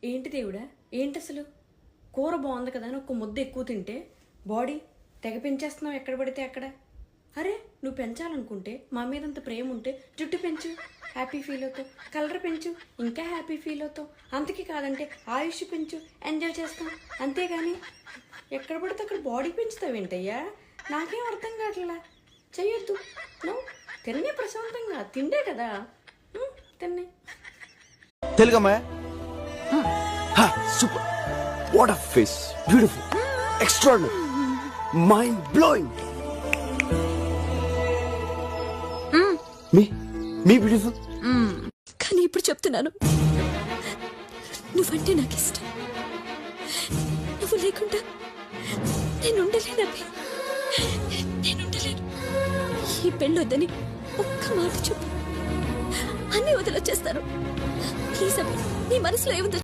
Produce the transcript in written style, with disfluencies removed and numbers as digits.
ఏంటి దేవుడా, ఏంటి అసలు? కూర బాగుంది కదా అని ఒక ముద్ద ఎక్కువ తింటే బాడీ తెగ పెంచేస్తున్నావు ఎక్కడ పడితే అక్కడ. అరే నువ్వు పెంచాలనుకుంటే, మా మీద అంత ప్రేమ ఉంటే జుట్టు పెంచు, హ్యాపీ ఫీల్ అవుతావు. కలర్ పెంచు, ఇంకా హ్యాపీ ఫీల్ అవుతావు. అంతకీ కాదంటే ఆయుష్ పెంచు, ఎంజాయ్ చేస్తాం. అంతేగాని ఎక్కడ పడితే అక్కడ బాడీ పెంచుతావు ఏంటయ్యా? నాకేం అర్థం కావట్లా. చెయ్యొద్దు. నువ్వు తిన్నే ప్రశాంతంగా తిండే కదా. తిన్నే తెలుగమ్మా. Super, what a face, beautiful, extraordinary, mind blowing. మీ బ్యూటిఫుల్. కానీ ఇప్పుడు చెప్తున్నాను, నువ్వంటే నాకు ఇష్టం. నువ్వు లేకుండా నేను ఉండలేనబ్బి, నేను ఉండలేను. ఈ పెళ్ళొద్దని ఒక్క మాట చెప్పు, అన్నీ వదిలొచ్చేస్తాను. ప్లీజ్ అబ్బి, నీ మనసులో ఏముందో